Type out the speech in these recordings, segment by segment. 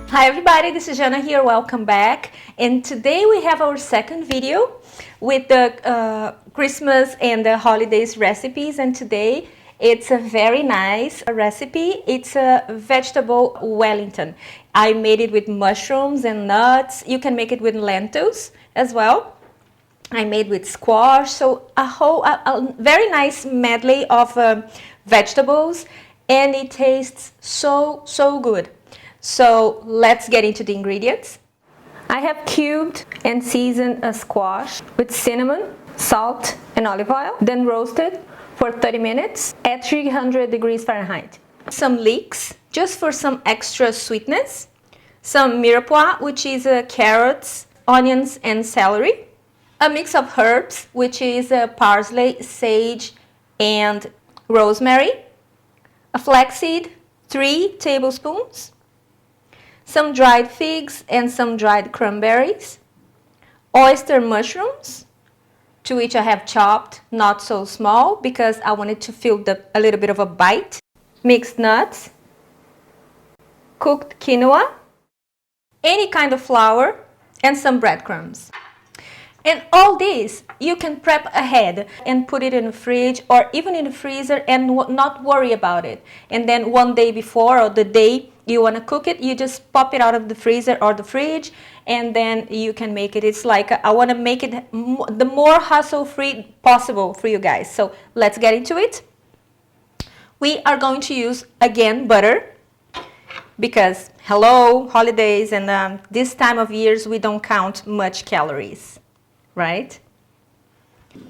Hi everybody, this is Jana here, welcome back. And today we have our second video with the Christmas and the holidays recipes. And today it's a very nice recipe. It's a vegetable Wellington. I made it with mushrooms and nuts. You can make it with lentils as well. I made with squash, so a very nice medley of vegetables, and it tastes so good. So let's get into the ingredients. I have cubed and seasoned a squash with cinnamon, salt, and olive oil, then roasted for 30 minutes at 300 degrees Fahrenheit. Some leeks, just for some extra sweetness. Some mirepoix, which is carrots, onions, and celery. A mix of herbs, which is parsley, sage, and rosemary. A flaxseed, 3 tablespoons. Some dried figs and some dried cranberries. Oyster mushrooms, to which I have chopped, not so small, because I wanted to feel a little bit of a bite. Mixed nuts. Cooked quinoa. Any kind of flour, and some breadcrumbs. And all this you can prep ahead and put it in the fridge or even in the freezer and not worry about it. And then one day before or the day you want to cook it, you just pop it out of the freezer or the fridge, and then you can make it. It's like I want to make it the more hassle-free possible for you guys. So let's get into it. We are going to use, again, butter, because hello, holidays, and this time of years we don't count much calories. Right?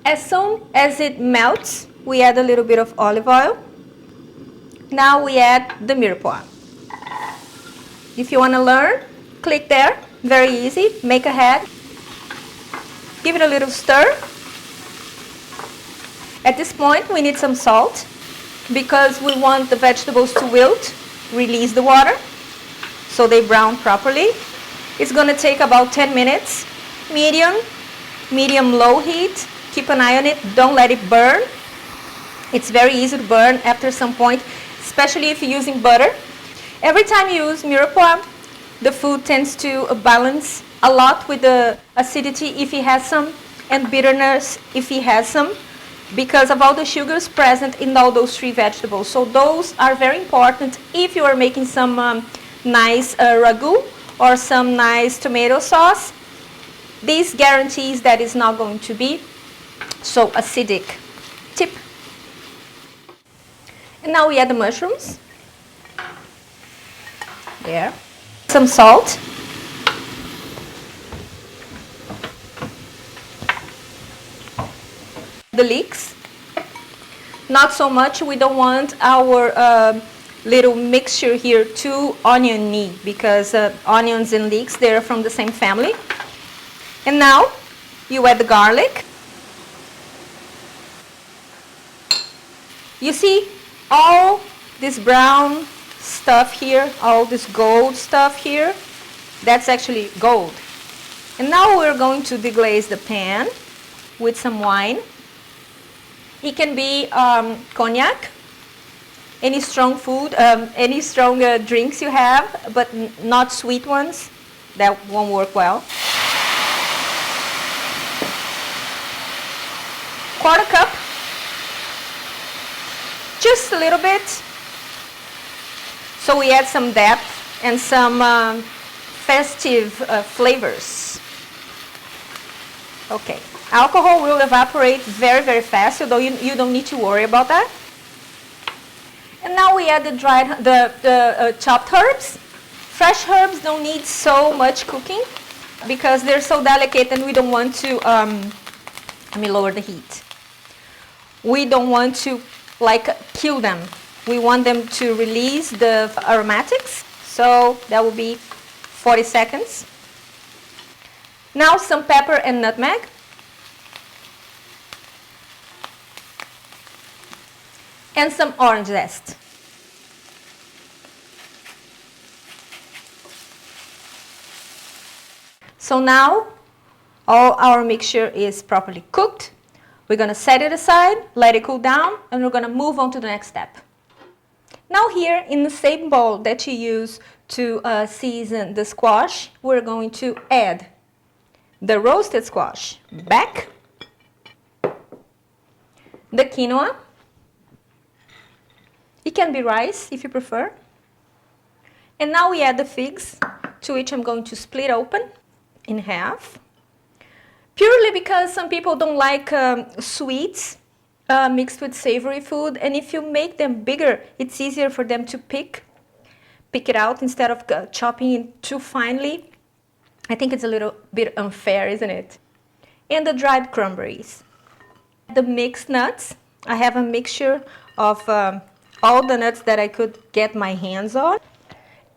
As soon as it melts, we add a little bit of olive oil. Now we add the mirepoix. If you want to learn, click there. Very easy. Make ahead. Give it a little stir. At this point, we need some salt because we want the vegetables to wilt, release the water, so they brown properly. It's going to take about 10 minutes. Medium-low heat. Keep an eye on it. Don't let it burn. It's very easy to burn after some point, especially if you're using butter. Every time you use mirepoix, the food tends to balance a lot with the acidity if it has some, and bitterness if it has some, because of all the sugars present in all those 3 vegetables. So those are very important if you are making some nice ragu or some nice tomato sauce. This guarantees that it's not going to be so acidic. Tip. And now we add the mushrooms. There. Some salt. The leeks. Not so much. We don't want our little mixture here too oniony, because onions and leeks, they're from the same family. And now you add the garlic. You see all this brown stuff here, all this gold stuff here, that's actually gold. And now we're going to deglaze the pan with some wine. It can be cognac, any strong food, any strong drinks you have, but not sweet ones. That won't work well. Quarter cup, just a little bit, so we add some depth and some festive flavors. Okay, alcohol will evaporate very fast, so you don't need to worry about that. And now we add the chopped herbs. Fresh herbs don't need so much cooking because they're so delicate, and we don't want to, let me lower the heat. We don't want to kill them. We want them to release the aromatics. So that will be 40 seconds. Now some pepper and nutmeg. And some orange zest. So now all our mixture is properly cooked. We're going to set it aside, let it cool down, and we're going to move on to the next step. Now here in the same bowl that you use to season the squash, we're going to add the roasted squash back, the quinoa, it can be rice if you prefer, and now we add the figs, to which I'm going to split open in half, purely because some people don't like sweets mixed with savory food, and if you make them bigger, it's easier for them to pick it out instead of chopping it too finely. I think it's a little bit unfair, isn't it? And the dried cranberries. The mixed nuts, I have a mixture of all the nuts that I could get my hands on.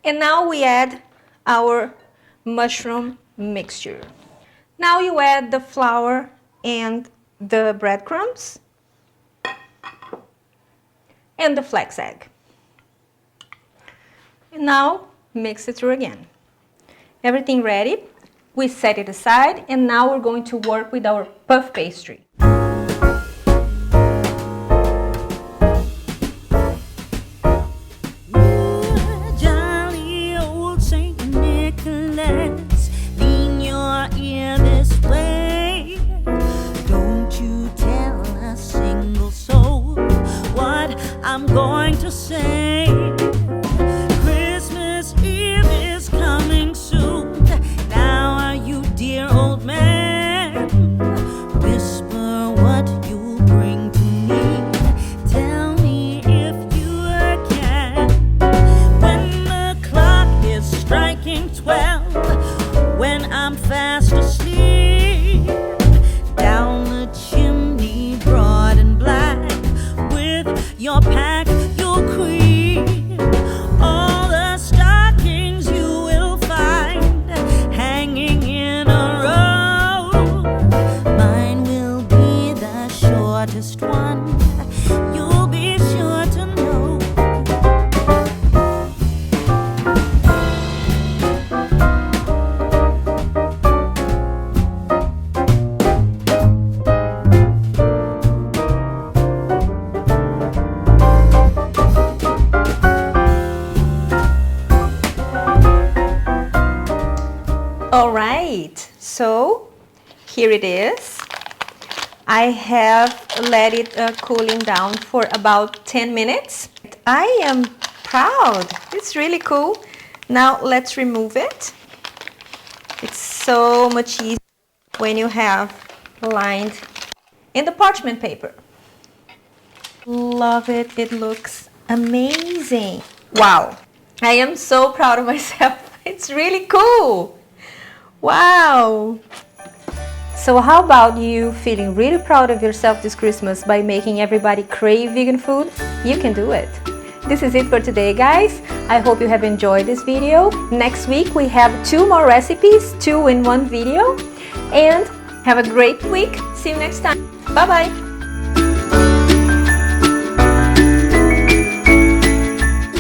And now we add our mushroom mixture. Now you add the flour and the breadcrumbs and the flax egg. And now mix it through again. Everything ready, we set it aside, and now we're going to work with our puff pastry. Jolly old Saint Nicholas, lean your ear this way. Don't you tell a single soul what I'm going to say. Christmas Eve is coming soon. Now you dear old man, whisper what you'll bring to me. Tell me if you can. When the clock is striking 12, when I'm fast asleep, down the chimney broad and black, with your pack you'll creep. All the stockings you will find hanging in a row. Mine will be the shortest one, you'll be sure to know. All right, so here it is. I have let it cooling down for about 10 minutes. I am proud. It's really cool. Now let's remove it. It's so much easier when you have lined in the parchment paper. Love it. It looks amazing. Wow. I am so proud of myself. It's really cool. Wow! So how about you feeling really proud of yourself this Christmas by making everybody crave vegan food? You can do it. This is it for today, guys. I hope you have enjoyed this video. Next week we have 2 more recipes, 2 in 1 video. And have a great week. See you next time. Bye-bye.